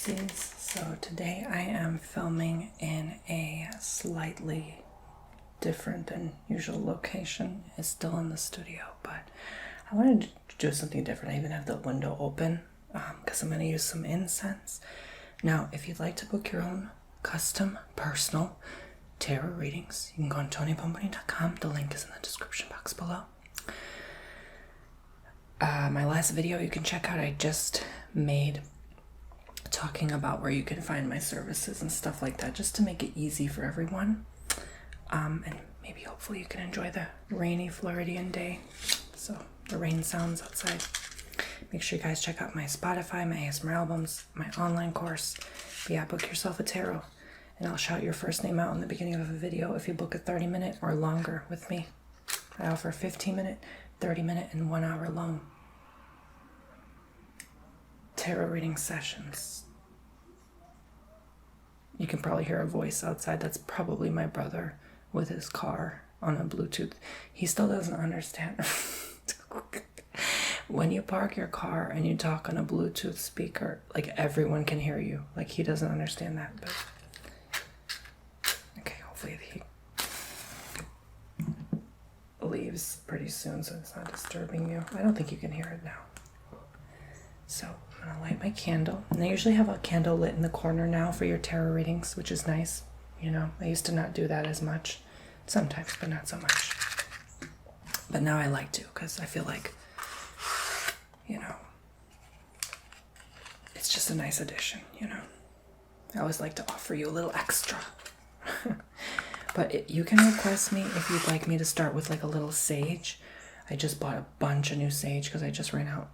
Pisces. So today I am filming in a slightly different than usual location. It's still in the studio, but I wanted to do something different. I even have the window open because I'm going to use some incense. Now, if you'd like to book your own custom personal tarot readings, you can go on TonyBomboni.com. The link is in the description box below. My last video you can check out, I just made talking about where you can find my services and stuff like that, just to make it easy for everyone. And maybe hopefully you can enjoy the rainy Floridian day. So the rain sounds outside. Make sure you guys check out my Spotify, my ASMR albums, my online course. But yeah, book yourself a tarot, and I'll shout your first name out in the beginning of a video if you book a 30-minute or longer with me. I offer 15-minute, 30-minute, and 1 hour long tarot reading sessions. You can probably hear a voice outside. That's probably my brother with his car on a Bluetooth. He still doesn't understand. When you park your car and you talk on a Bluetooth speaker, like everyone can hear you. Like he doesn't understand that, but okay, hopefully he leaves pretty soon so it's not disturbing you. I don't think you can hear it now. So I'm gonna light my candle, and I usually have a candle lit in the corner now for your tarot readings, which is nice. You know, I used to not do that as much, sometimes, but not so much. But now I like to, because I feel like, you know, it's just a nice addition, you know. I always like to offer you a little extra. But you can request me if you'd like me to start with like a little sage. I just bought a bunch of new sage because I just ran out.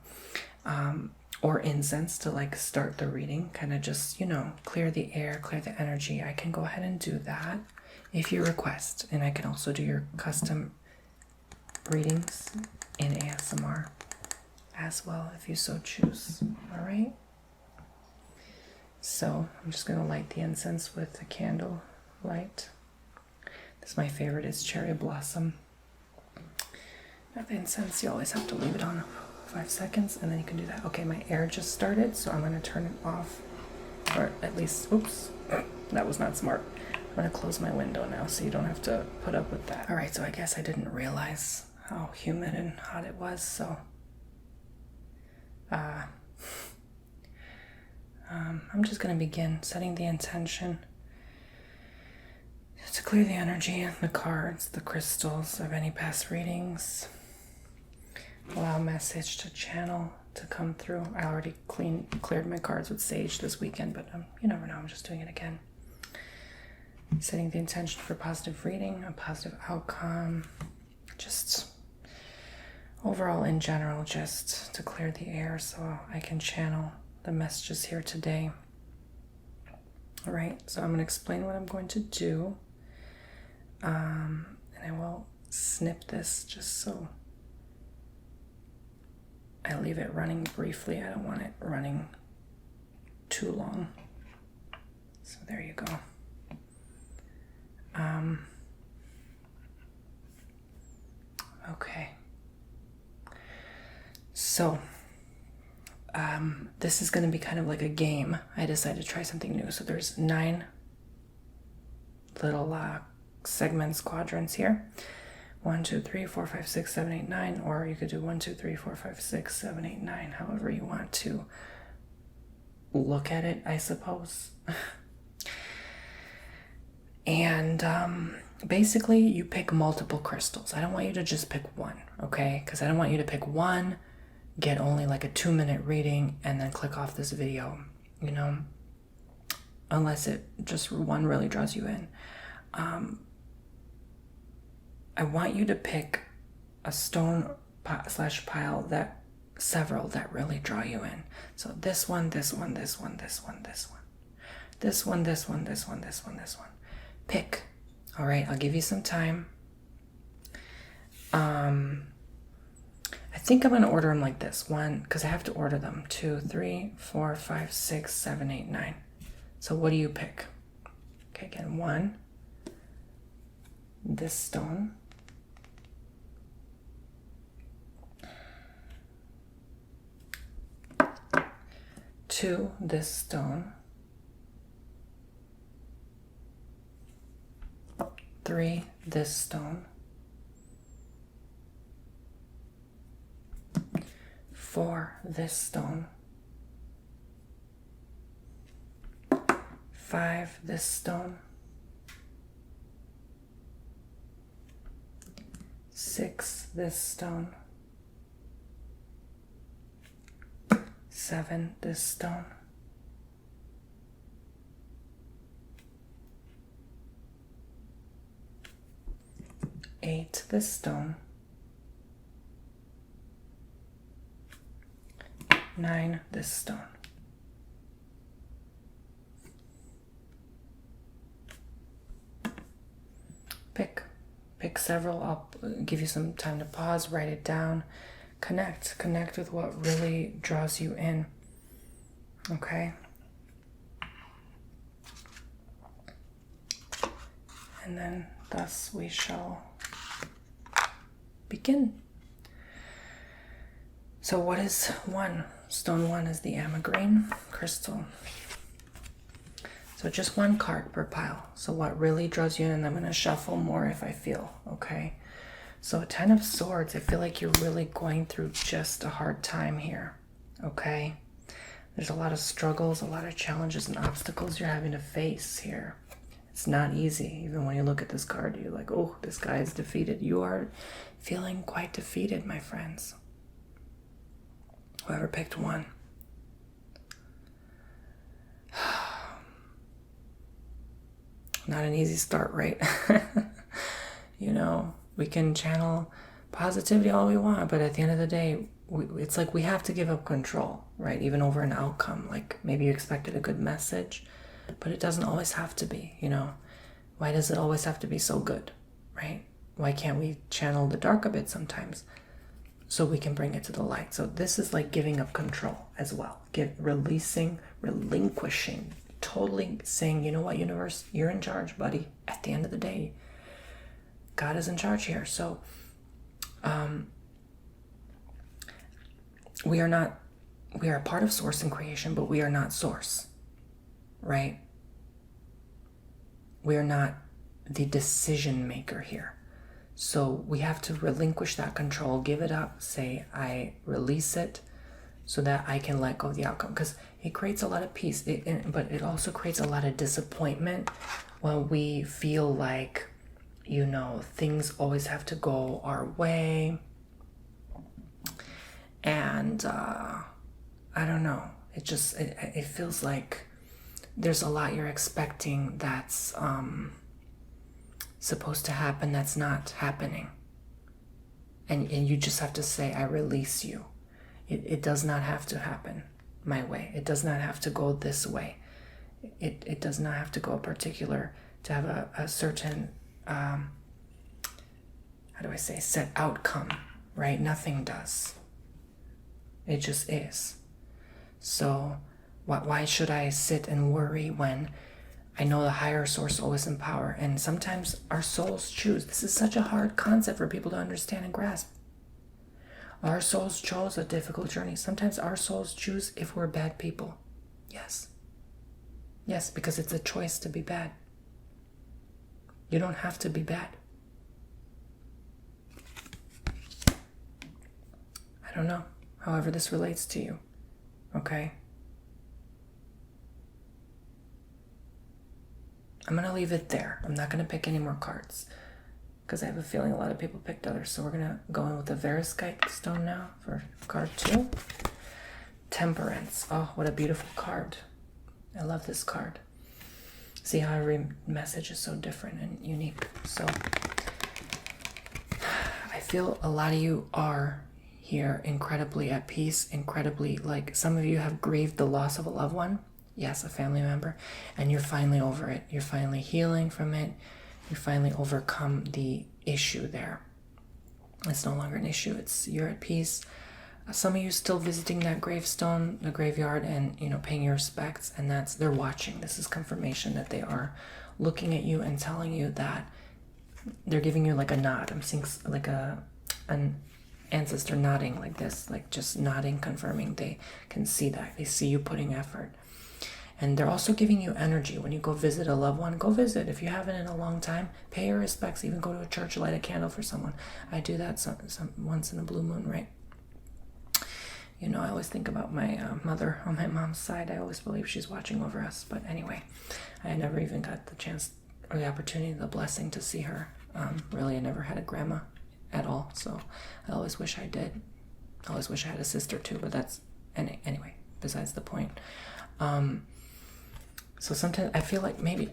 Or incense to like start the reading, kind of just, you know, clear the air, clear the energy. I can go ahead and do that if you request, and I can also do your custom readings in ASMR as well if you so choose. All right, so I'm just going to light the incense with the candle light. This is my favorite, is cherry blossom. Now the incense, you always have to leave it on 5 seconds, and then you can do that. Okay, my air just started, so I'm going to turn it off, or at least, oops, that was not smart. I'm going to close my window now so you don't have to put up with that. All right, so I guess I didn't realize how humid and hot it was, so I'm just going to begin setting the intention to clear the energy, the cards, the crystals of any past readings. Allow message to channel to come through. I already cleared my cards with sage this weekend, but you never know, I'm just doing it again. Setting the intention for positive reading, a positive outcome, just overall in general, just to clear the air so I can channel the messages here today. All right, so I'm going to explain what I'm going to do, and I will snip this just so I leave it running briefly. I don't want it running too long. So there you go. Okay. So this is going to be kind of like a game. I decided to try something new. So there's 9 little segments, quadrants here. 1, 2, 3, 4, 5, 6, 7, 8, 9, or you could do 1, 2, 3, 4, 5, 6, 7, 8, 9, however you want to look at it, I suppose. And basically you pick multiple crystals. I don't want you to just pick one, okay? Because I don't want you to pick one, get only like a 2-minute reading, and then click off this video, you know, unless it just one really draws you in. I want you to pick a stone / pile that several that really draw you in. So this one, this one, this one, this one, this one, this one, this one, this one, this one, this one. Pick. All right, I'll give you some time. I think I'm going to order them like this. 1, because I have to order them. 2, 3, 4, 5, 6, 7, 8, 9. So what do you pick? Okay, again, 1, this stone. 2, this stone. 3, this stone. 4, this stone. 5, this stone. 6, this stone. 7, this stone. 8, this stone. 9, this stone. Pick several. I'll give you some time to pause, write it down, connect with what really draws you in. Okay? And then thus we shall begin. So what is 1? Stone 1 is the amagreen crystal. So just 1 card per pile. So what really draws you in, and I'm going to shuffle more if I feel, okay? So 10 of Swords, I feel like you're really going through just a hard time here, okay? There's a lot of struggles, a lot of challenges and obstacles you're having to face here. It's not easy. Even when you look at this card, you're like, oh, this guy is defeated. You are feeling quite defeated, my friends. Whoever picked 1. Not an easy start, right? You know, we can channel positivity all we want, but at the end of the day, it's like we have to give up control, right? Even over an outcome. Like maybe you expected a good message, but it doesn't always have to be, you know? Why does it always have to be so good, right? Why can't we channel the dark a bit sometimes so we can bring it to the light? So this is like giving up control as well. Relinquishing, totally saying, you know what, universe, you're in charge, buddy. At the end of the day, God is in charge here. So we are a part of source and creation, but we are not source, right? We are not the decision maker here. So we have to relinquish that control, give it up, say, I release it so that I can let go of the outcome. Because it creates a lot of peace, but it also creates a lot of disappointment when we feel like, you know, things always have to go our way. And I don't know, it feels like there's a lot you're expecting that's supposed to happen that's not happening. And you just have to say, I release you. It does not have to happen my way. It does not have to go this way. It does not have to go to have a certain, set outcome, right? Nothing does. It just is. So why should I sit and worry when I know the higher source always in power? And sometimes our souls choose. This is such a hard concept for people to understand and grasp. Our souls chose a difficult journey. Sometimes our souls choose if we're bad people. Yes. Yes, because it's a choice to be bad. You don't have to be bad. I don't know. However this relates to you. Okay? I'm going to leave it there. I'm not going to pick any more cards because I have a feeling a lot of people picked others. So we're going to go in with the Veriskite stone now for card 2. Temperance. Oh, what a beautiful card. I love this card. See how every message is so different and unique. So I feel a lot of you are here incredibly at peace, incredibly, like some of you have grieved the loss of a loved one. Yes, a family member, and you're finally over it. You're finally healing from it. You finally overcome the issue there. It's no longer an issue. You're at peace. Some of you still visiting that gravestone, the graveyard, and paying your respects, and they're watching. This is confirmation that they are looking at you and telling you that they're giving you like a nod. I'm seeing like an ancestor nodding like this, like just nodding, confirming they can see that. They see you putting effort. And they're also giving you energy. When you go visit a loved one, go visit. If you haven't in a long time, pay your respects. Even go to a church, light a candle for someone. I do that once in a blue moon, right? You know, I always think about my mother on my mom's side. I always believe she's watching over us. But anyway, I never even got the chance or the opportunity, the blessing to see her. Really, I never had a grandma at all. So I always wish I did. I always wish I had a sister too. But that's, anyway, besides the point. So sometimes I feel like maybe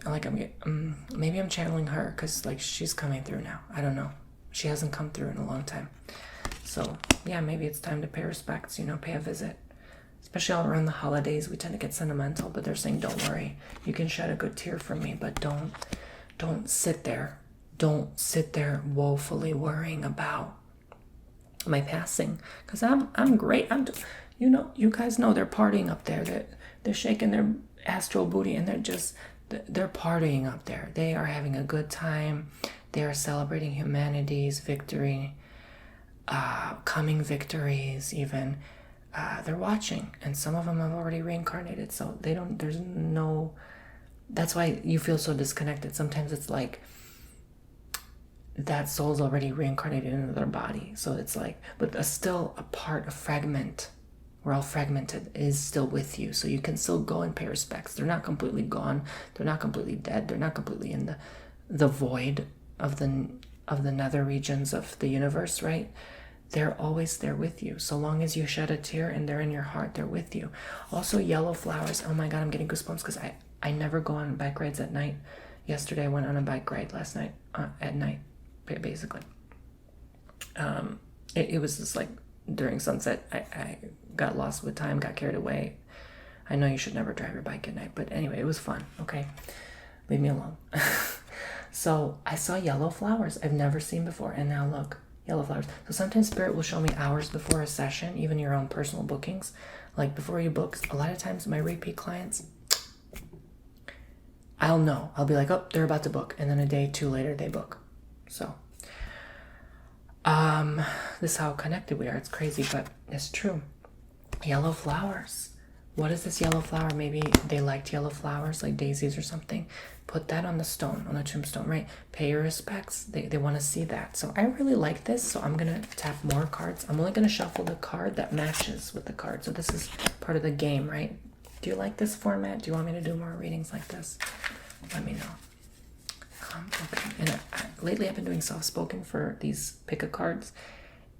I'm channeling her because like she's coming through now. I don't know. She hasn't come through in a long time. So yeah, maybe it's time to pay respects, you know, pay a visit. Especially all around the holidays, we tend to get sentimental, but they're saying, don't worry. You can shed a good tear for me, but don't sit there. Don't sit there woefully worrying about my passing. Because I'm great. You know, you guys know they're partying up there. They're shaking their astral booty and they're partying up there. They are having a good time. They are celebrating humanity's victory, coming victories even. They're watching, and some of them have already reincarnated, so that's why you feel so disconnected. Sometimes it's like that soul's already reincarnated into their body, so it's like, but still a part, a fragment, we're all fragmented, is still with you, so you can still go and pay respects. They're not completely gone, they're not completely dead, they're not completely in the void of the nether regions of the universe, right? They're always there with you. So long as you shed a tear and they're in your heart, they're with you. Also, yellow flowers. Oh my God, I'm getting goosebumps because I never go on bike rides at night. Yesterday I went on a bike ride last night, at night, basically. It was just like during sunset. I got lost with time, got carried away. I know you should never drive your bike at night, but anyway, it was fun, okay? Leave me alone. So I saw yellow flowers I've never seen before, and now look, yellow flowers. So sometimes Spirit will show me hours before a session, even your own personal bookings. Like before you book, a lot of times my repeat clients, I'll know. I'll be like, oh, they're about to book. And then a day, two later, they book. So, this is how connected we are. It's crazy, but it's true. Yellow flowers. What is this yellow flower? Maybe they liked yellow flowers, like daisies or something. Put that on the stone, on the tombstone, right? Pay your respects. They want to see that. So I really like this. So I'm going to tap more cards. I'm only going to shuffle the card that matches with the card. So this is part of the game, right? Do you like this format? Do you want me to do more readings like this? Let me know. Okay. And lately I've been doing soft-spoken for these pick-a-cards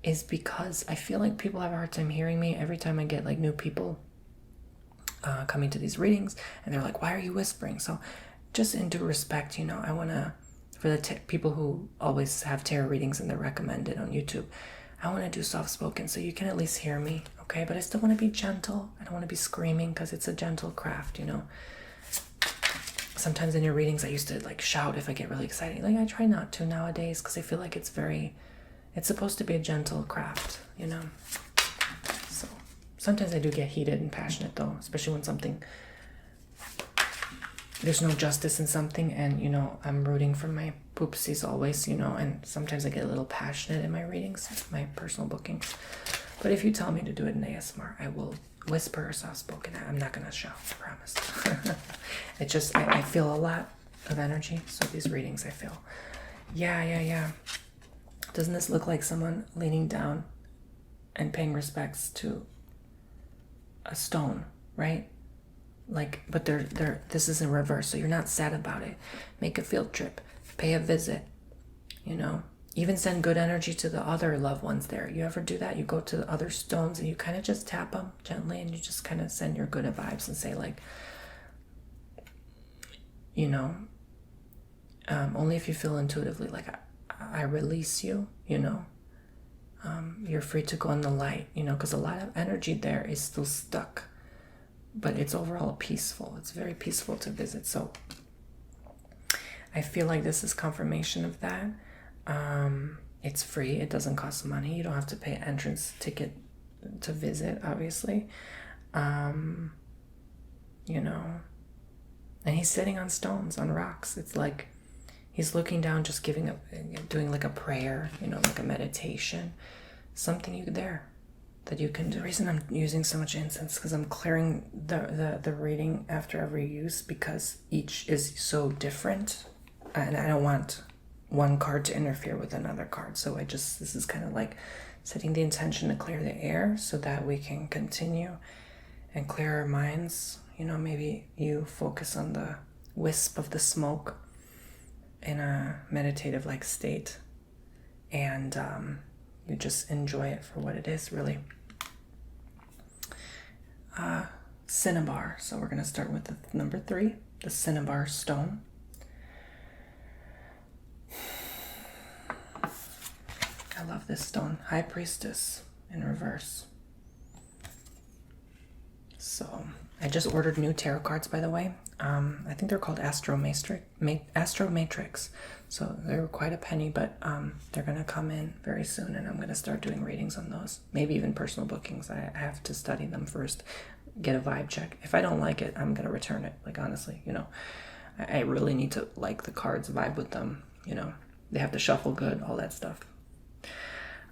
is because I feel like people have a hard time hearing me every time I get like new people coming to these readings, and they're like, why are you whispering? So just in due respect, you know, I want to, for the people who always have tarot readings and they're recommended on YouTube, I want to do soft-spoken so you can at least hear me, okay? But I still want to be gentle. I don't want to be screaming because it's a gentle craft, you know? Sometimes in your readings I used to like shout if I get really excited. Like I try not to nowadays because I feel like it's supposed to be a gentle craft, you know? So sometimes I do get heated and passionate though, especially when there's no justice in something, and you know, I'm rooting for my poopsies always, you know, and sometimes I get a little passionate in my readings, my personal bookings. But if you tell me to do it in ASMR, I will whisper or soft-spoken. I'm not gonna shout, I promise. It just, I feel a lot of energy, so these readings I feel. Yeah. Doesn't this look like someone leaning down and paying respects to a stone, right? Like, but this is in reverse, so you're not sad about it. Make a field trip, pay a visit, you know, even send good energy to the other loved ones there. You ever do that? You go to the other stones and you kind of just tap them gently and you just kind of send your good vibes and say like, you know, only if you feel intuitively like I release you, you know, you're free to go in the light, you know, because a lot of energy there is still stuck. But it's overall peaceful. It's very peaceful to visit. So I feel like this is confirmation of that. It's free. It doesn't cost money. You don't have to pay an entrance ticket to visit, obviously. You know. And he's sitting on stones, on rocks. It's like he's looking down, just doing like a prayer, you know, like a meditation. Something there. that you can do. The reason I'm using so much incense because I'm clearing the reading after every use, because each is so different, and I don't want one card to interfere with another card. So this is kind of like setting the intention to clear the air so that we can continue and clear our minds. Maybe you focus on the wisp of the smoke in a meditative like state, and you just enjoy it for what it is, really. Cinnabar. So we're going to start with the number 3, the cinnabar stone. I love this stone. High Priestess in reverse. So I just ordered new tarot cards, by the way. I think they're called Astro Matrix. So they're quite a penny, but they're going to come in very soon, and I'm going to start doing readings on those. Maybe even personal bookings. I have to study them first, get a vibe check. If I don't like it, I'm going to return it. Like, honestly, I really need to like the cards, vibe with them. They have to shuffle good, all that stuff.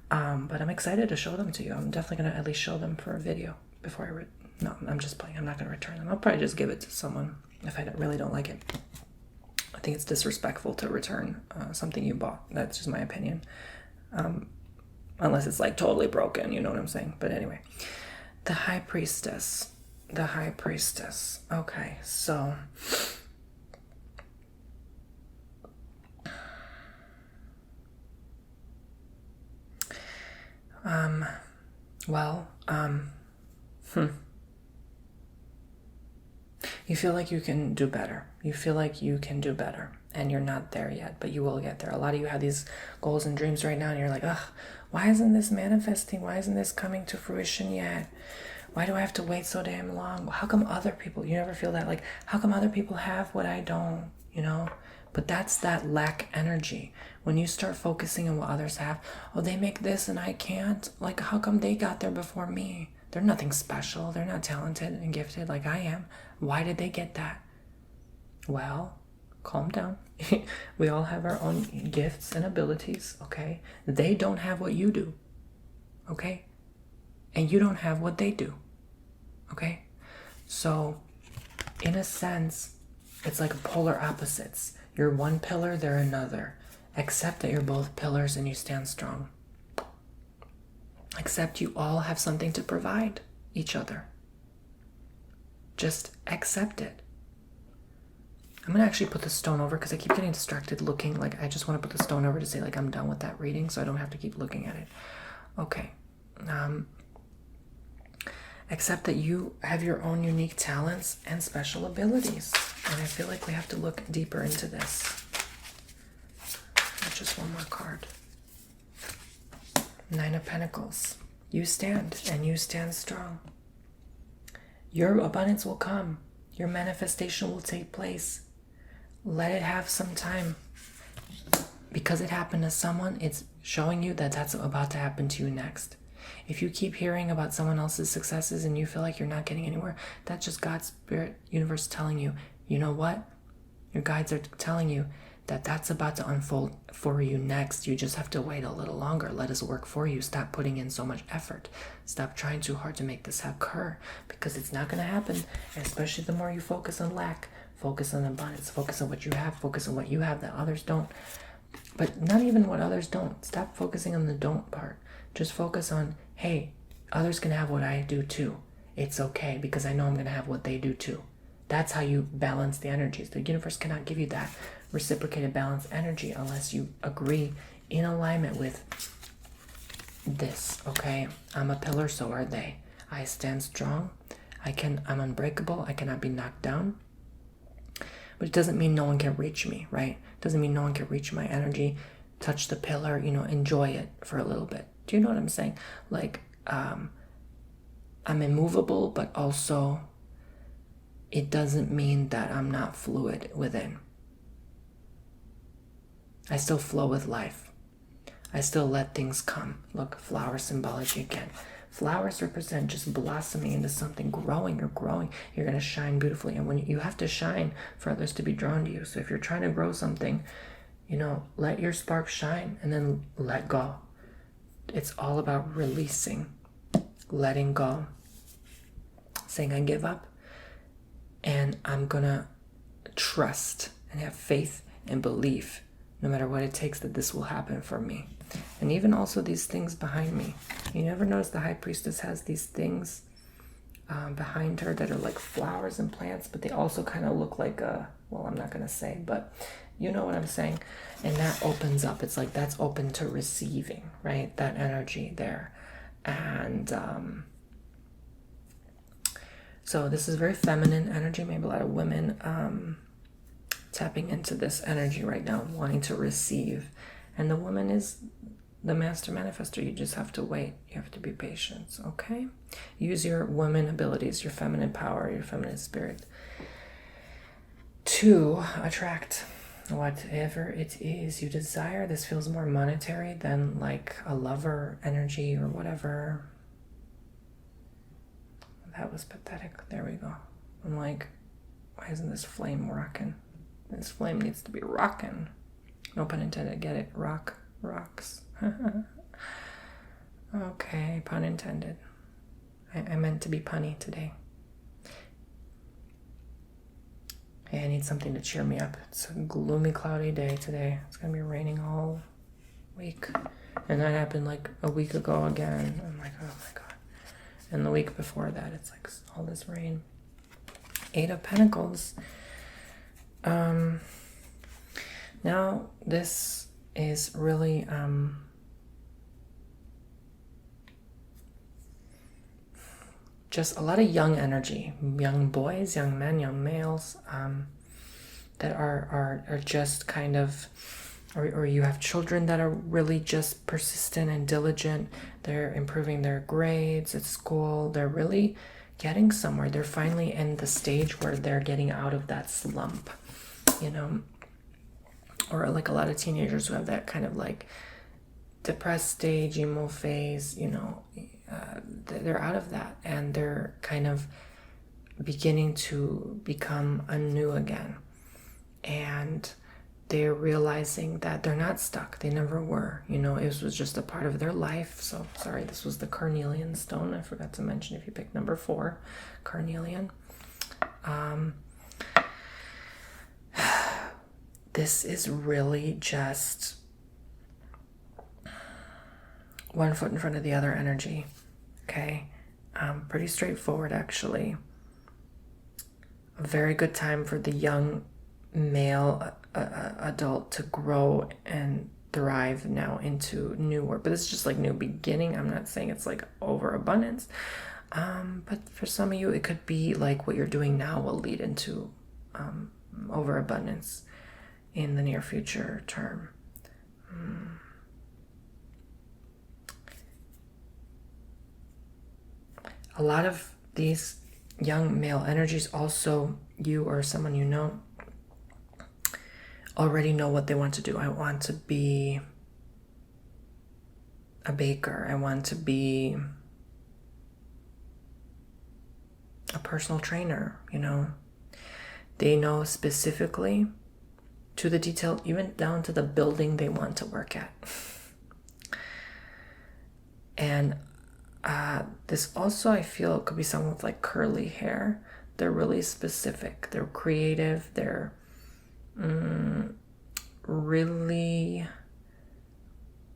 But I'm excited to show them to you. I'm definitely going to at least show them for a video before no, I'm just playing. I'm not going to return them. I'll probably just give it to someone if I really don't like it. I think it's disrespectful to return something you bought. That's just my opinion. Unless it's like totally broken, you know what I'm saying? But anyway, the High Priestess. The High Priestess. Okay, so... You feel like you can do better. You feel like you can do better, and you're not there yet, but you will get there. A lot of you have these goals and dreams right now, and you're like, ugh, why isn't this manifesting? Why isn't this coming to fruition yet? Why do I have to wait so damn long? How come other people, you never feel that, like, how come other people have what I don't, But that's that lack energy. When you start focusing on what others have, oh, they make this and I can't. Like, how come they got there before me? They're nothing special. They're not talented and gifted like I am. Why did they get that? Well, calm down. We all have our own gifts and abilities, okay? They don't have what you do, okay? And you don't have what they do, okay? So, in a sense, it's like polar opposites. You're one pillar, they're another. Accept that you're both pillars and you stand strong. Accept you all have something to provide each other. Just accept it. I'm going to actually put the stone over because I keep getting distracted looking. Like, I just want to put the stone over to say, like, I'm done with that reading so I don't have to keep looking at it. Okay. Accept that you have your own unique talents and special abilities. And I feel like we have to look deeper into this. Just one more card. 9 of Pentacles. You stand, and you stand strong. Your abundance will come. Your manifestation will take place. Let it have some time. Because it happened to someone, it's showing you that that's about to happen to you next. If you keep hearing about someone else's successes and you feel like you're not getting anywhere, that's just God's spirit, universe telling you, you know what? Your guides are telling you that that's about to unfold for you next. You just have to wait a little longer. Let us work for you. Stop putting in so much effort. Stop trying too hard to make this occur, because it's not going to happen. And especially the more you focus on lack, focus on abundance, focus on what you have, focus on what you have that others don't. But not even what others don't. Stop focusing on the don't part. Just focus on, hey, others can have what I do too. It's okay, because I know I'm going to have what they do too. That's how you balance the energies. The universe cannot give you that reciprocated balanced energy unless you agree in alignment with this, okay? I'm a pillar, so are they. I stand strong. I'm unbreakable. I cannot be knocked down. But it doesn't mean no one can reach me, right? It doesn't mean no one can reach my energy, touch the pillar, enjoy it for a little bit. Do you know what I'm saying? Like, I'm immovable, but also it doesn't mean that I'm not fluid within. I still flow with life. I still let things come. Look, flower symbology again. Flowers represent just blossoming into something, growing. You're growing. You're going to shine beautifully. And when you have to shine for others to be drawn to you. So if you're trying to grow something, let your spark shine and then let go. It's all about releasing. letting go, saying I give up, and I'm gonna trust and have faith and belief, no matter what it takes, that this will happen for me. And even also these things behind me. You never notice the high priestess has these things behind her that are like flowers and plants, but they also kind of look like well, I'm not going to say, but you know what I'm saying. And that opens up. It's like that's open to receiving, right? That energy there. And so this is very feminine energy. Maybe a lot of women tapping into this energy right now, wanting to receive. And the woman is the master manifestor. You just have to wait. You have to be patient, okay? Use your woman abilities, your feminine power, your feminine spirit to attract whatever it is you desire. This feels more monetary than like a lover energy or whatever. That was pathetic. There we go. I'm like, why isn't this flame rocking? This flame needs to be rocking. No pun intended. Get it? Rocks. Okay, pun intended. I meant to be punny today. Hey, I need something to cheer me up. It's a gloomy, cloudy day today. It's gonna be raining all week. And that happened like a week ago again. I'm like, oh my God. And the week before that, it's like all this rain. 8 of Pentacles. Now this is really just a lot of young energy, young boys, young men, young males that are just kind of, or you have children that are really just persistent and diligent. They're improving their grades at school. They're really getting somewhere. They're finally in the stage where they're getting out of that slump, you know, or like a lot of teenagers who have that kind of like depressed stage, emo phase, you know, they're out of that and they're kind of beginning to become anew again. And they're realizing that they're not stuck. They never were. You know, it was just a part of their life. So, sorry, this was the carnelian stone. I forgot to mention if you pick number 4, carnelian. This is really just one foot in front of the other energy. Okay? Pretty straightforward, actually. A very good time for the young male adult to grow and thrive now into new work. But this is just like new beginning. I'm not saying it's like overabundance. But for some of you, it could be like what you're doing now will lead into overabundance in the near future term. A lot of these young male energies, also you or someone you know, already know what they want to do. I want to be a baker. I want to be a personal trainer, you know. They know specifically to the detail, even down to the building they want to work at. And this also, I feel, could be someone with like curly hair. They're really specific. They're creative. They're really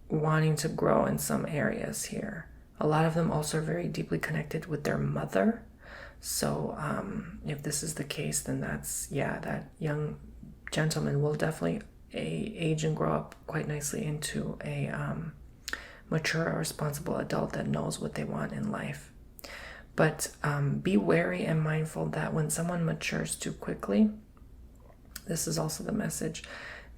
wanting to grow in some areas here. A lot of them also are very deeply connected with their mother. So if this is the case, then that's, yeah, that young gentleman will definitely age and grow up quite nicely into a mature or responsible adult that knows what they want in life. But be wary and mindful that when someone matures too quickly, this is also the message,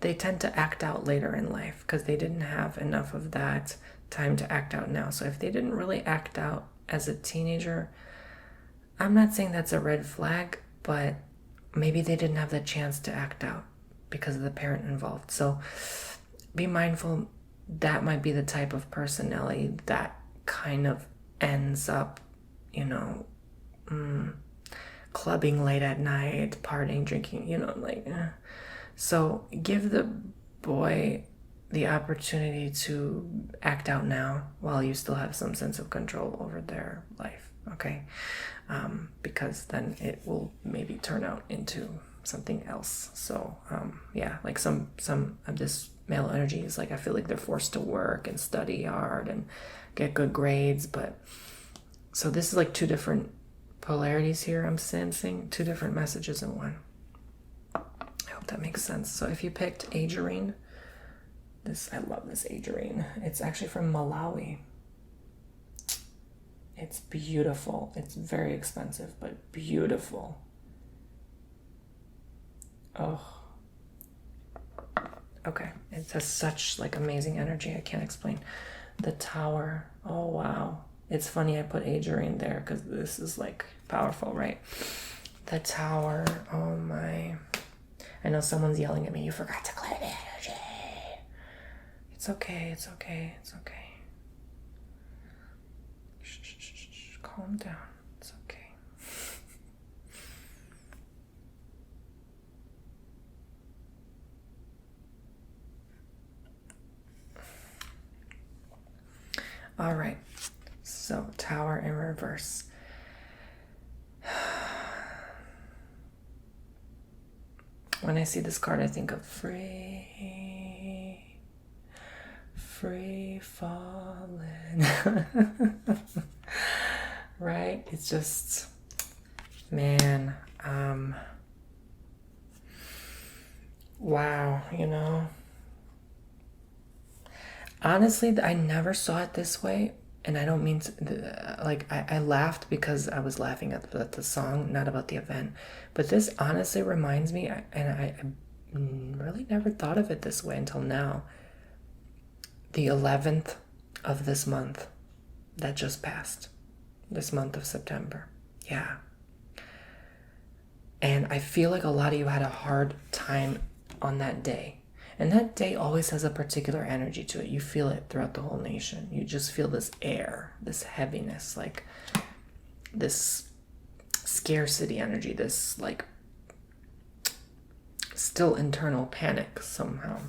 they tend to act out later in life because they didn't have enough of that time to act out now. So if they didn't really act out as a teenager, I'm not saying that's a red flag, but maybe they didn't have the chance to act out because of the parent involved. So be mindful. That might be the type of personality that kind of ends up, you know, clubbing late at night, partying, drinking, you know, like. So give the boy the opportunity to act out now while you still have some sense of control over their life, okay? Because then it will maybe turn out into something else. So yeah, like some of this male energy is like, I feel like they're forced to work and study hard and get good grades. But so this is like two different polarities here. I'm sensing two different messages in one. I hope that makes sense. So if you picked Agerine, I love this Agerine. It's actually from Malawi. It's beautiful. It's very expensive, but beautiful. Oh. Okay. It has such like amazing energy. I can't explain. The Tower. Oh, wow. It's funny I put Agerine there because this is like powerful, right? The Tower. Oh my. I know someone's yelling at me. You forgot to clear the energy. It's okay. It's okay. It's okay. Calm down. It's okay. All right. So, Tower in reverse. When I see this card, I think of free falling. Right? It's just, man, wow, you know. Honestly, I never saw it this way, and I don't mean to, like, I laughed because I was laughing at the song, not about the event. But this honestly reminds me, and I really never thought of it this way until now. The 11th of this month that just passed. This month of September. Yeah. And I feel like a lot of you had a hard time on that day. And that day always has a particular energy to it. You feel it throughout the whole nation. You just feel this air, this heaviness, like this scarcity energy, this like still internal panic somehow.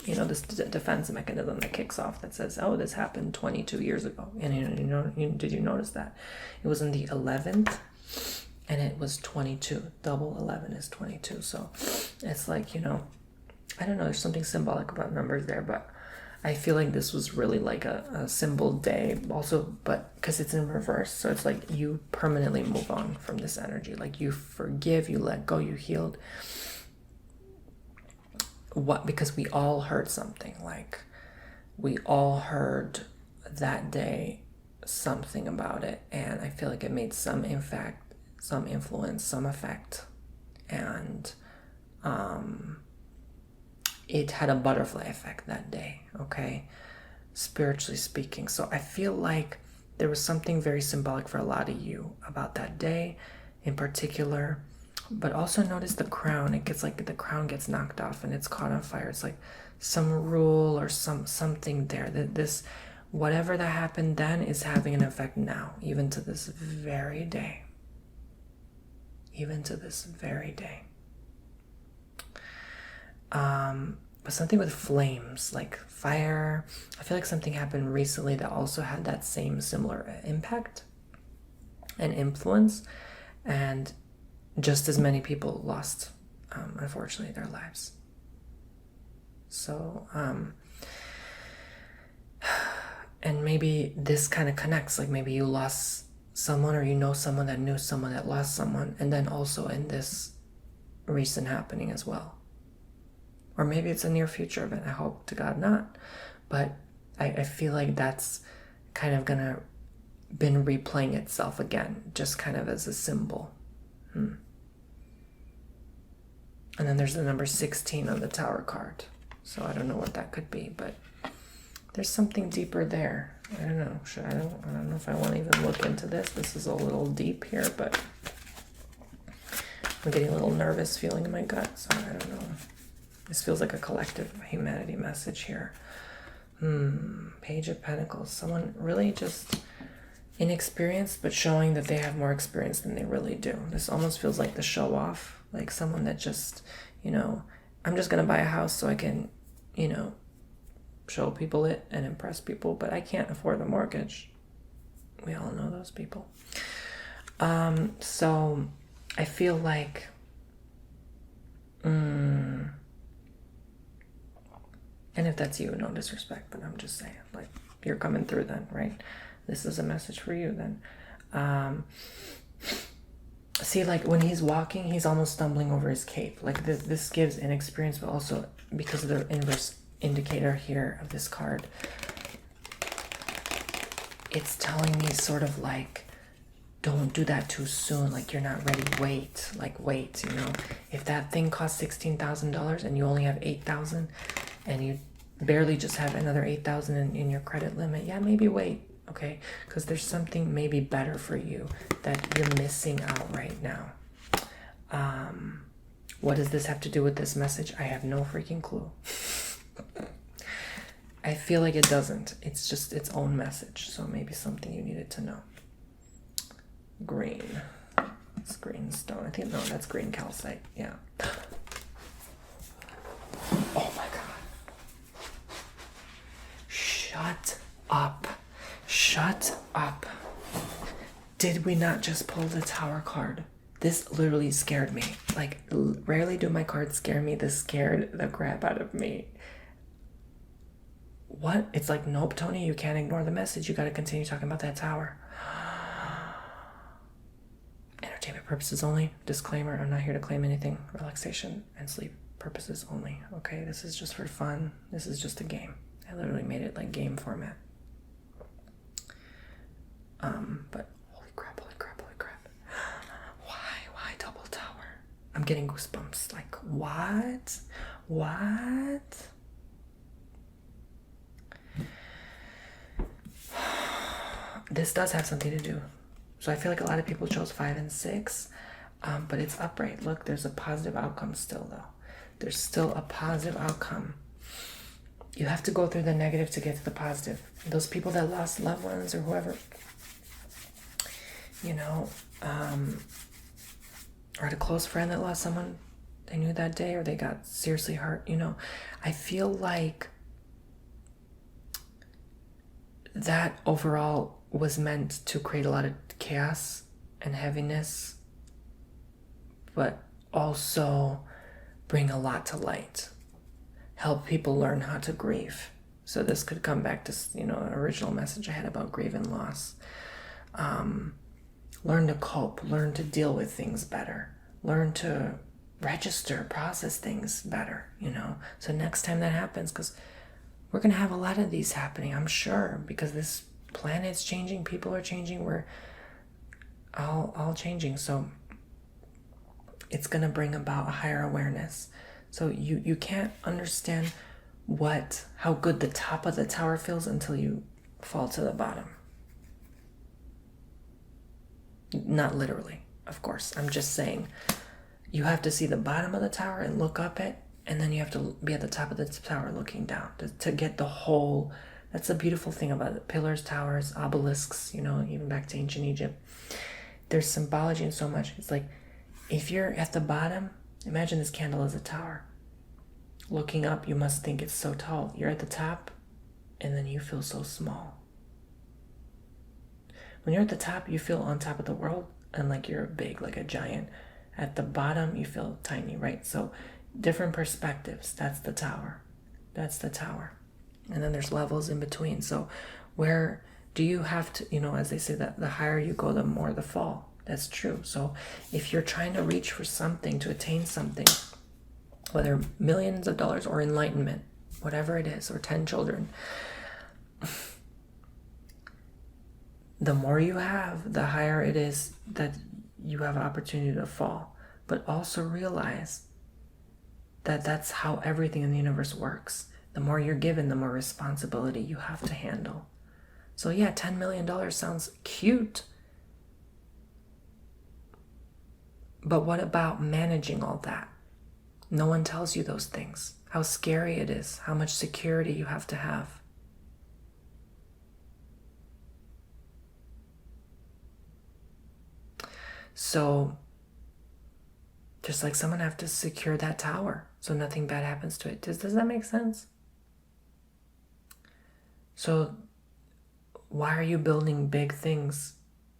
You know, this defense mechanism that kicks off that says, oh, this happened 22 years ago. And did you notice that? It was in the 11th and it was 22. Double 11 is 22. So it's like, you know, I don't know, there's something symbolic about numbers there, but I feel like this was really like a symbol day also, but because it's in reverse. So it's like you permanently move on from this energy. Like you forgive, you let go, you healed. What? Because we all heard something. Like we all heard that day something about it, and I feel like it made some impact, some influence, some effect, and it had a butterfly effect that day, okay, spiritually speaking. So I feel like there was something very symbolic for a lot of you about that day in particular. But also notice the crown. It gets like the crown gets knocked off and it's caught on fire. It's like some rule or something there. That this, whatever that happened then is having an effect now, even to this very day. Even to this very day. But something with flames, like fire. I feel like something happened recently that also had that same similar impact and influence. And just as many people lost, unfortunately, their lives. So, and maybe this kind of connects, like maybe you lost someone or you know someone that knew someone that lost someone, and then also in this recent happening as well. Or maybe it's a near future event. I hope to God not. But I feel like that's kind of gonna been replaying itself again, just kind of as a symbol. And then there's the number 16 on the Tower card. So I don't know what that could be, but there's something deeper there. I don't know. I don't know if I want to even look into this. This is a little deep here, but I'm getting a little nervous feeling in my gut, so I don't know. This feels like a collective humanity message here. Page of Pentacles. Someone really just inexperienced, but showing that they have more experience than they really do. This almost feels like the show off, like someone that just, you know, I'm just going to buy a house so I can, you know, show people it and impress people, but I can't afford a mortgage. We all know those people. So I feel like, and if that's you, no disrespect, but I'm just saying, like, you're coming through then, right? This is a message for you then. See, like, when he's walking, he's almost stumbling over his cape. Like, this gives inexperience, but also because of the inverse indicator here of this card, it's telling me sort of like, don't do that too soon. Like, you're not ready. Wait, you know, if that thing costs $16,000 and you only have 8,000 and you barely just have another 8,000 in your credit limit, yeah, maybe wait. Okay, because there's something maybe better for you that you're missing out right now. What does this have to do with this message? I have no freaking clue. I feel like it doesn't. It's just its own message. So maybe something you needed to know. Green. It's green stone. I think, no, that's green calcite. Yeah. Oh my God. Shut up. Shut up. Did we not just pull the Tower card? This literally scared me. Like, rarely do my cards scare me. This scared the crap out of me. What? It's like, nope, Tony, you can't ignore the message. You got to continue talking about that Tower. Entertainment purposes only. Disclaimer, I'm not here to claim anything. Relaxation and sleep purposes only. Okay, this is just for fun. This is just a game. I literally made it like game format. But holy crap. Why double Tower? I'm getting goosebumps. Like, what? This does have something to do. So I feel like a lot of people chose 5 and 6, but it's upright. Look, there's a positive outcome still, though. There's still a positive outcome. You have to go through the negative to get to the positive. Those people that lost loved ones or whoever, you know, or had a close friend that lost someone they knew that day, or they got seriously hurt, you know, I feel like that overall was meant to create a lot of chaos and heaviness, but also bring a lot to light, help people learn how to grieve. So this could come back to, you know, an original message I had about grief and loss. Learn to cope, learn to deal with things better, learn to register, process things better, you know, so next time that happens, because we're going to have a lot of these happening, I'm sure, because this planet's changing, people are changing, we're all changing, so it's going to bring about a higher awareness. So you can't understand how good the top of the Tower feels until you fall to the bottom. Not literally, of course. I'm just saying you have to see the bottom of the Tower and look up it, and then you have to be at the top of the Tower looking down to get the whole. That's the beautiful thing about it. Pillars, towers, obelisks, you know, even back to ancient Egypt. There's symbology in so much. It's like, if you're at the bottom, imagine this candle as a tower. Looking up, you must think it's so tall. You're at the top, and then you feel so small. When you're at the top, you feel on top of the world, and like you're big, like a giant. At the bottom, you feel tiny, right? So different perspectives. That's the Tower. That's the Tower. And then there's levels in between. So where do you have to, you know, as they say, that the higher you go, the more the fall. That's true. So if you're trying to reach for something, to attain something, whether millions of dollars or enlightenment, whatever it is, or 10 children, the more you have, the higher it is that you have an opportunity to fall. But also realize that that's how everything in the universe works. The more you're given, the more responsibility you have to handle. So yeah, $10 million sounds cute. But what about managing all that? No one tells you those things. How scary it is, how much security you have to have. So just like someone have to secure that tower so nothing bad happens to it. Does that make sense? So why are you building big things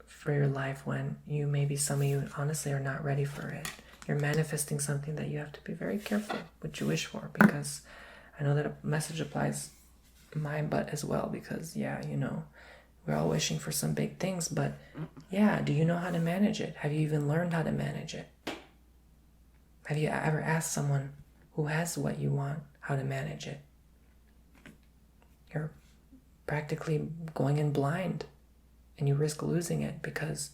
for your life when maybe some of you honestly are not ready for it? You're manifesting something that you have to be very careful what you wish for, because I know that a message applies my butt as well, because we're all wishing for some big things, but do you know how to manage it? Have you even learned how to manage it? Have you ever asked someone who has what you want how to manage it? You're practically going in blind, and you risk losing it because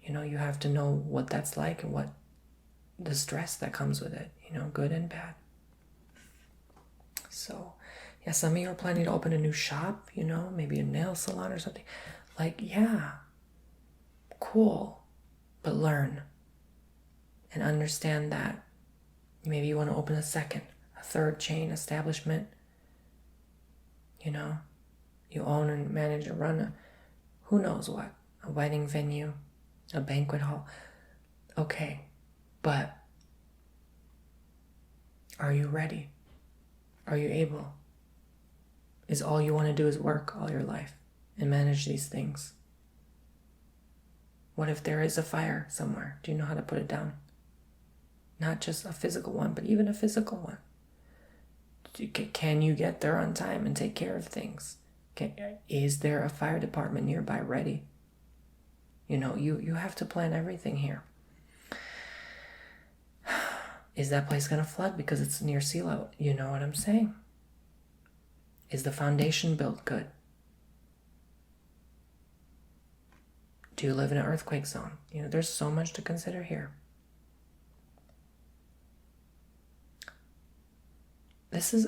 you have to know what that's like and what the stress that comes with it, good and bad. So some of you are planning to open a new shop, maybe a nail salon or something. Cool, but learn and understand that maybe you want to open a third chain establishment. You own and manage and run who knows what, a wedding venue, a banquet hall. Okay, but are you ready? Are you able? Is all you want to do is work all your life and manage these things? What if there is a fire somewhere? Do you know how to put it down? Not just a physical one, but even a physical one. Can you get there on time and take care of things? Is there a fire department nearby ready? You have to plan everything here. Is that place going to flood because it's near sea level? You know what I'm saying? Is the foundation built good? Do you live in an earthquake zone? There's so much to consider here. This is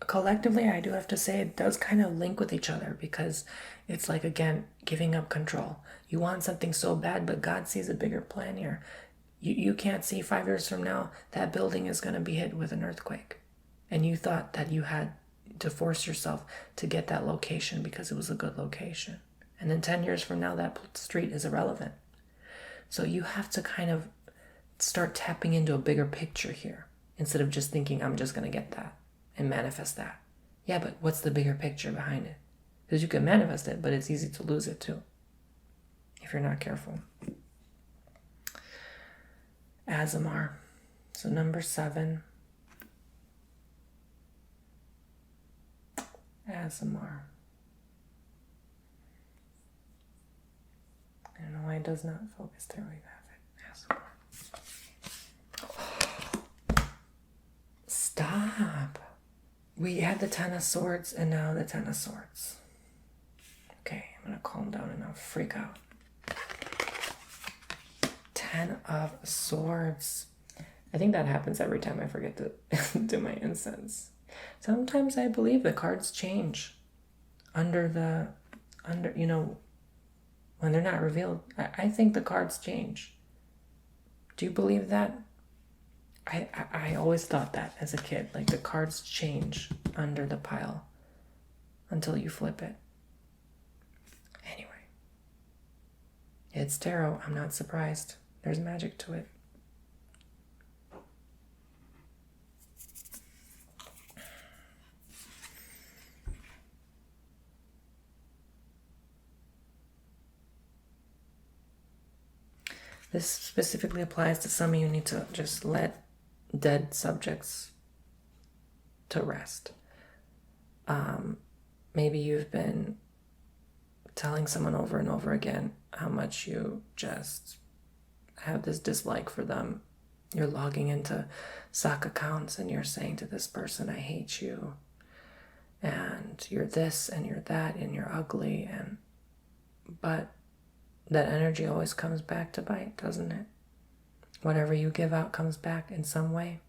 collectively, I do have to say, it does kind of link with each other, because it's like, again, giving up control. You want something so bad, but God sees a bigger plan here. You can't see 5 years from now that building is going to be hit with an earthquake. And you thought that you had to force yourself to get that location because it was a good location. And then 10 years from now, that street is irrelevant. So you have to kind of start tapping into a bigger picture here, instead of just thinking, I'm just going to get that and manifest that. Yeah, but what's the bigger picture behind it? Because you can manifest it, but it's easy to lose it too, if you're not careful. Azamar. So number 7. Azamar. I don't know why it does not focus. There we have it. Azamar. Stop. We had the 10 of Swords and now the 10 of Swords. Okay, I'm going to calm down and not freak out. 10 of Swords. I think that happens every time I forget to do my incense. Sometimes I believe the cards change when they're not revealed. I think the cards change. Do you believe that? I always thought that as a kid, like the cards change under the pile until you flip it. Anyway, it's tarot. I'm not surprised. There's magic to it. This specifically applies to some of you need to just let dead subjects to rest. Maybe you've been telling someone over and over again how much you just have this dislike for them. You're logging into sock accounts and you're saying to this person, I hate you, and you're this and you're that and you're ugly, but that energy always comes back to bite, doesn't it? Whatever you give out comes back in some way.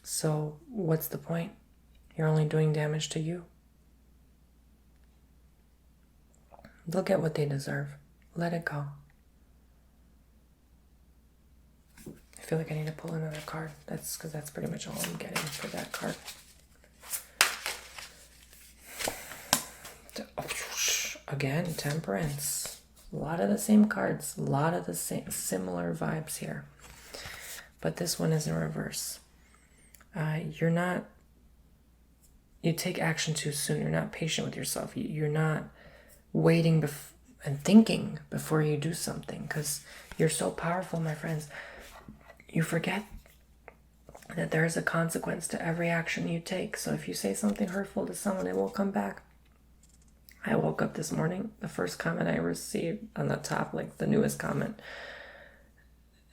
So what's the point? You're only doing damage to you. They'll get what they deserve. Let it go. I feel like I need to pull another card. That's because that's pretty much all I'm getting for that card. Again, Temperance. A lot of the same cards. A lot of the same similar vibes here. But this one is in reverse. You're not you take action too soon. You're not patient with yourself. You're not waiting and thinking before you do something, because you're so powerful, my friends. You forget that there is a consequence to every action you take. So if you say something hurtful to someone, it will come back. I woke up this morning, the first comment I received on the top, like the newest comment,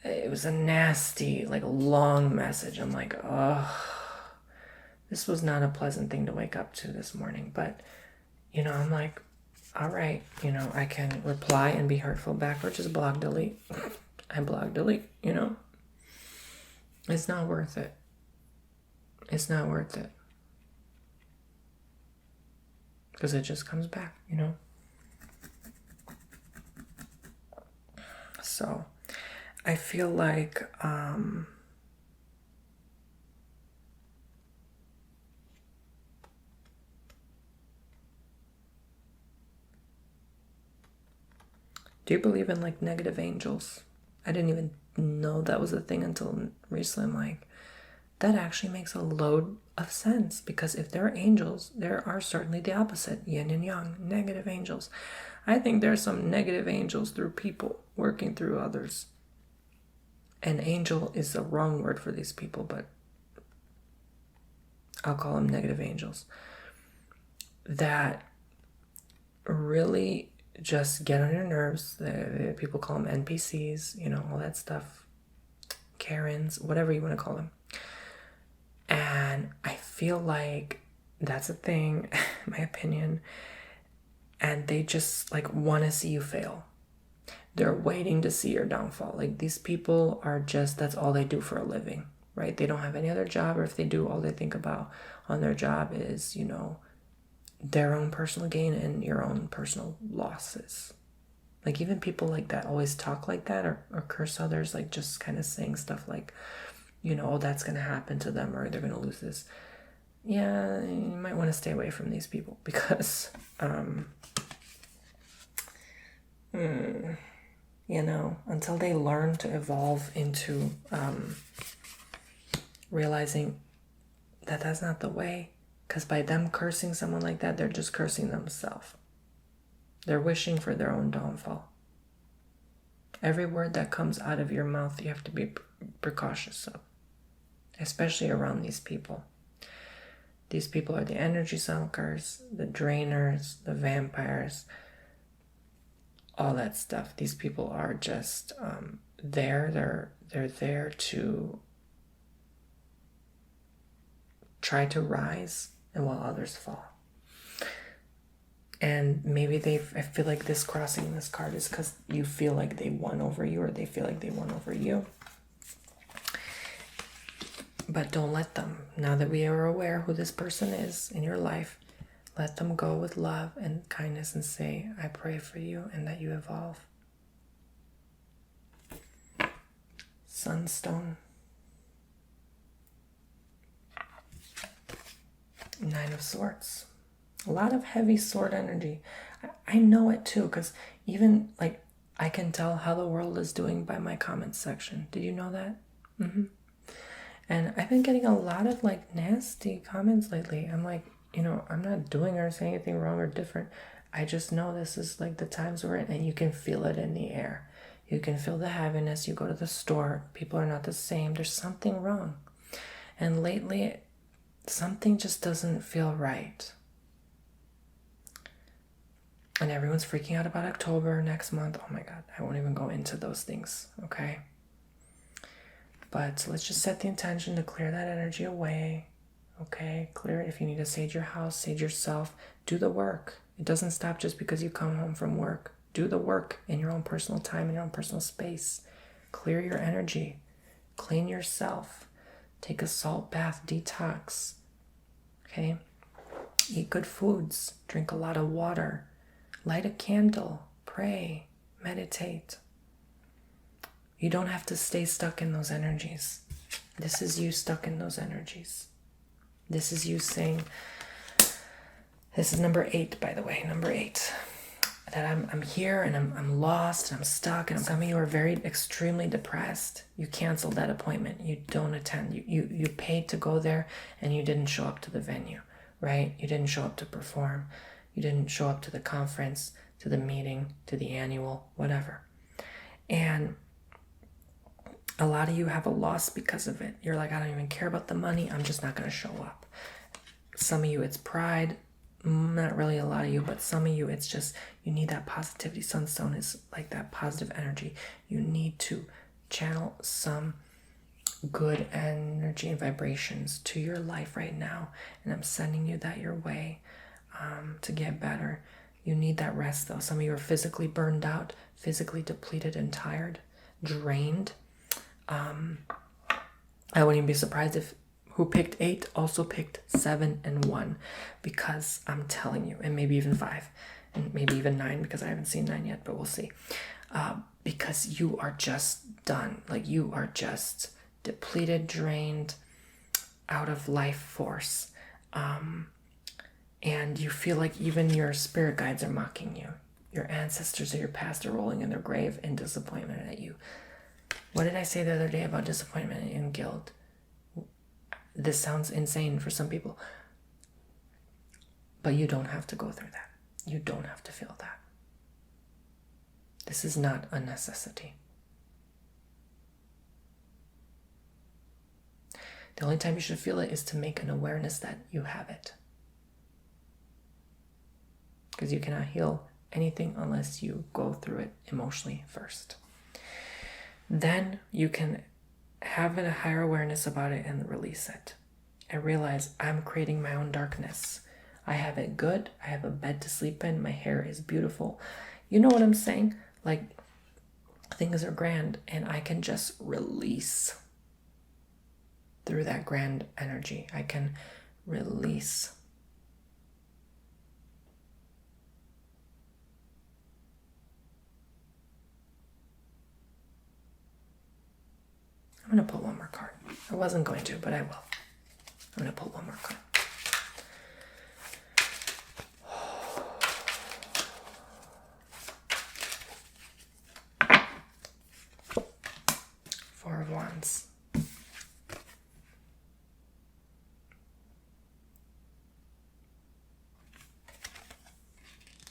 it was a nasty, like long message. I'm like, oh, this was not a pleasant thing to wake up to this morning. But, I'm like, all right, I can reply and be hurtful back, or just block, delete. I block, delete, It's not worth it. It's not worth it. Because it just comes back, So, I feel like, do you believe in like negative angels? I didn't even know that was a thing until recently. I'm like, that actually makes a load of sense, because if there are angels, there are certainly the opposite, yin and yang, negative angels. I think there's some negative angels through people working through others. And angel is the wrong word for these people, but I'll call them negative angels, that really just get on your nerves. People call them NPCs, all that stuff, Karens, whatever you want to call them. And I feel like that's a thing, in my opinion. And they just like want to see you fail. They're waiting to see your downfall. Like, these people are just, that's all they do for a living, right? They don't have any other job, or if they do, all they think about on their job is, their own personal gain and your own personal losses. Like, even people like that always talk like that, or curse others, like just kind of saying stuff like, oh, that's going to happen to them, or they're going to lose this. Yeah, you might want to stay away from these people, because, until they learn to evolve into realizing that that's not the way. Because by them cursing someone like that, they're just cursing themselves. They're wishing for their own downfall. Every word that comes out of your mouth, you have to be precautious of, especially around these people. These people are the energy suckers, the drainers, the vampires, all that stuff. These people are just they're there to try to rise, and while others fall. And maybe I feel like this crossing this card is because you feel like they won over you, or they feel like they won over you. But don't let them. Now that we are aware who this person is in your life, let them go with love and kindness and say, I pray for you and that you evolve. Sunstone. Nine of Swords. A lot of heavy sword energy. I know it too, because even like I can tell how the world is doing by my comments section. Did you know that? And I've been getting a lot of like nasty comments lately. I'm like, I'm not doing or saying anything wrong or different. I just know this is like the times we're in, and you can feel it in the air. You can feel the heaviness. You go to the store, people are not the same. There's something wrong. And lately, something just doesn't feel right. And everyone's freaking out about October next month. Oh my God, I won't even go into those things, okay? But let's just set the intention to clear that energy away, okay? Clear it. If you need to sage your house, sage yourself, do the work. It doesn't stop just because you come home from work. Do the work in your own personal time, in your own personal space. Clear your energy. Clean yourself. Take a salt bath, detox, okay? Eat good foods. Drink a lot of water. Light a candle. Pray. Meditate. You don't have to stay stuck in those energies. This is you stuck in those energies. This is you saying, this is number 8, by the way, number 8. That I'm here and I'm lost and I'm stuck, and some of you are very extremely depressed. You canceled that appointment. You don't attend. You paid to go there and you didn't show up to the venue. right? You didn't show up to perform. You didn't show up to the conference, to the meeting, to the annual, whatever. And a lot of you have a loss because of it. You're like, I don't even care about the money. I'm just not going to show up. Some of you, it's pride. Not really a lot of you, but some of you, it's just, you need that positivity. Sunstone is like that positive energy. You need to channel some good energy and vibrations to your life right now. And I'm sending you that your way to get better. You need that rest though. Some of you are physically burned out, physically depleted and tired, drained. I wouldn't even be surprised if who picked 8 also picked 7 and 1, because I'm telling you, and maybe even 5 and maybe even 9, because I haven't seen 9 yet, but we'll see. Because you are just done. Like, you are just depleted, drained, out of life force. And you feel like even your spirit guides are mocking you. Your ancestors or your past are rolling in their grave in disappointment at you. What did I say the other day about disappointment and guilt? This sounds insane for some people. But you don't have to go through that. You don't have to feel that. This is not a necessity. The only time you should feel it is to make an awareness that you have it. Because you cannot heal anything unless you go through it emotionally first. Then you can have a higher awareness about it and release it. And realize I'm creating my own darkness. I have it good. I have a bed to sleep in. My hair is beautiful. You know what I'm saying? Like, things are grand and I can just release through that grand energy. I can release. I'm going to pull one more card. I wasn't going to, but I will. I'm going to pull one more card. Four of Wands.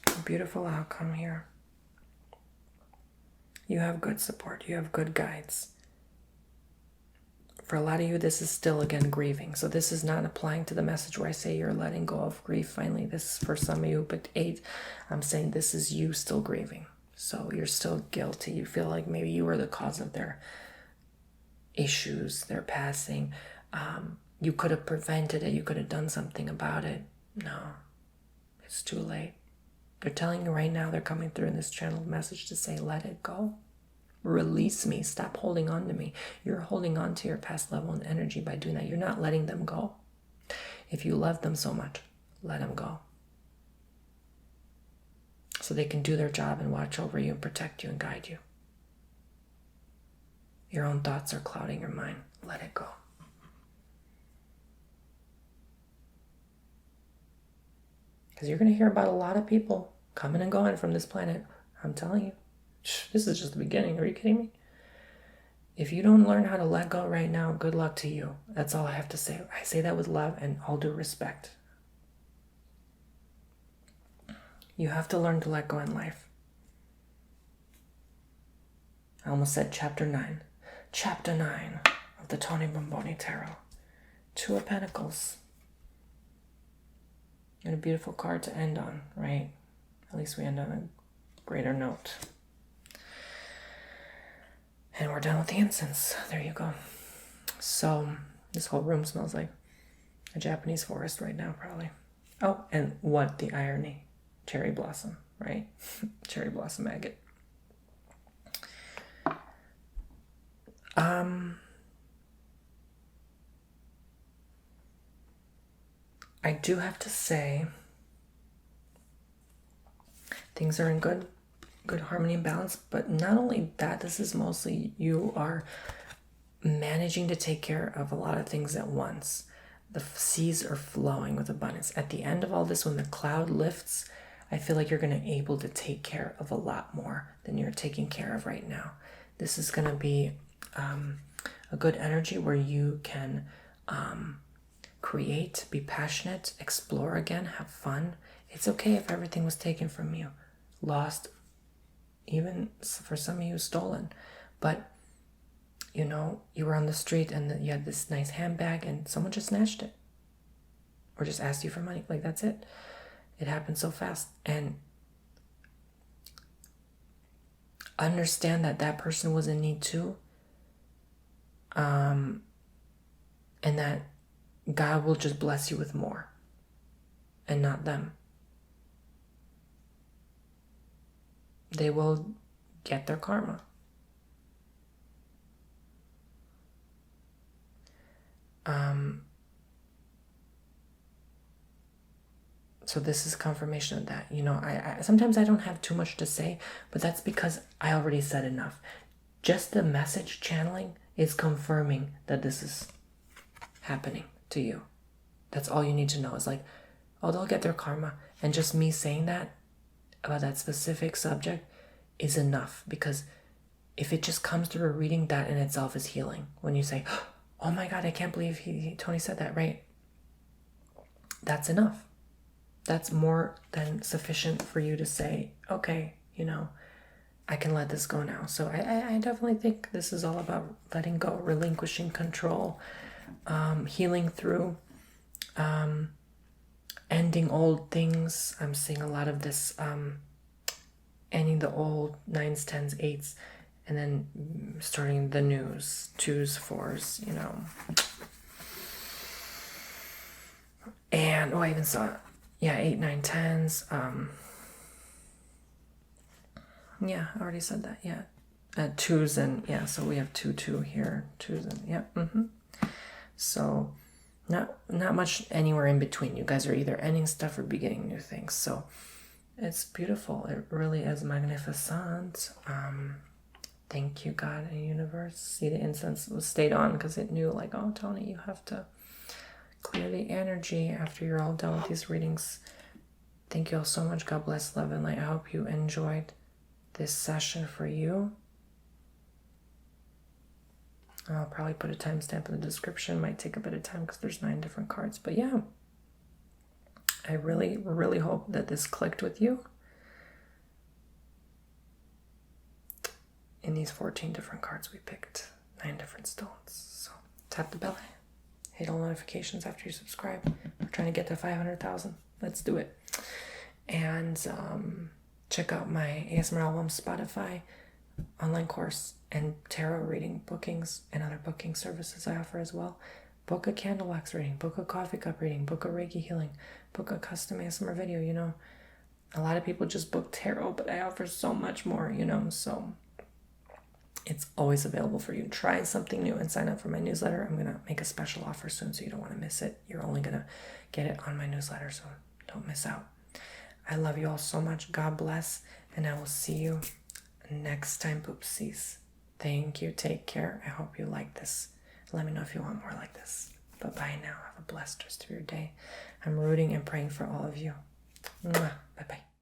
A beautiful outcome here. You have good support. You have good guides. For a lot of you, this is still, again, grieving. So this is not applying to the message where I say you're letting go of grief. Finally, this is for some of you who picked 8. I'm saying this is you still grieving. So you're still guilty. You feel like maybe you were the cause of their issues, their passing. You could have prevented it. You could have done something about it. No, it's too late. They're telling you right now, they're coming through in this channel message to say, let it go. Release me. Stop holding on to me. You're holding on to your past level and energy by doing that. You're not letting them go. If you love them so much, let them go. So they can do their job and watch over you and protect you and guide you. Your own thoughts are clouding your mind. Let it go. Because you're going to hear about a lot of people coming and going from this planet. I'm telling you. This is just the beginning. Are you kidding me? If you don't learn how to let go right now, good luck to you. That's all I have to say. I say that with love and all due respect. You have to learn to let go in life. I almost said chapter 9. Chapter 9 of the Tony Bomboni Tarot. 2 of Pentacles. And a beautiful card to end on, right? At least we end on a greater note. And we're done with the incense. There you go. So this whole room smells like a Japanese forest right now, probably. Oh, and what the irony. Cherry blossom, right? Cherry blossom agate. I do have to say, things are in good harmony and balance, but not only that, this is mostly you are managing to take care of a lot of things at once. The seas are flowing with abundance. At the end of all this, when the cloud lifts, I feel like you're going to be able to take care of a lot more than you're taking care of right now. This is going to be a good energy where you can create, be passionate, explore again, have fun. It's okay if everything was taken from you, lost, even for some of you stolen. But you know, you were on the street and you had this nice handbag and someone just snatched it or just asked you for money. Like, that's it. It happened so fast. And understand that that person was in need too. And that God will just bless you with more and not them. They will get their karma. So this is confirmation of that. You know, I sometimes I don't have too much to say, but that's because I already said enough. Just the message channeling is confirming that this is happening to you. That's all you need to know. Is like, oh, they'll get their karma. And just me saying that about that specific subject is enough, because if it just comes through a reading, that in itself is healing. When you say, oh my God, I can't believe Tony said that, right? That's enough. That's more than sufficient for you to say, okay, you know, I can let this go now. So I definitely think this is all about letting go, relinquishing control, healing through, ending old things. I'm seeing a lot of this, ending the old 9s, 10s, 8s, and then starting the news, 2s, 4s, you know. And, I even saw, 8, 9, 10s. I already said that, 2s and, so we have 2, 2 here, 2s and, So, not much anywhere in between. You guys are either ending stuff or beginning new things. So, it's beautiful. It really is magnificent. Thank you, God and universe. See, the incense was stayed on because it knew, like, oh, Tony, you have to clear the energy after you're all done with these readings. Thank you all so much. God bless, love, and light. I hope you enjoyed this session for you. I'll probably put a timestamp in the description. Might take a bit of time because there's 9 different cards. But yeah, I really, really hope that this clicked with you in these 14 different cards we picked. 9 different stones. So tap the bell. Hit all notifications after you subscribe. We're trying to get to 500,000. Let's do it. And check out my ASMR album, Spotify, online course, and tarot reading bookings and other booking services I offer as well. Book a candle wax reading, book a coffee cup reading, book a Reiki healing, book a custom ASMR video. You know, a lot of people just book tarot, but I offer so much more, you know, so it's always available for you. Try something new and sign up for my newsletter. I'm going to make a special offer soon, so you don't want to miss it. You're only going to get it on my newsletter, so don't miss out. I love you all so much. God bless, and I will see you next time, poopsies. Thank you. Take care. I hope you like this. Let me know if you want more like this. Bye-bye now. Have a blessed rest of your day. I'm rooting and praying for all of you. Bye-bye.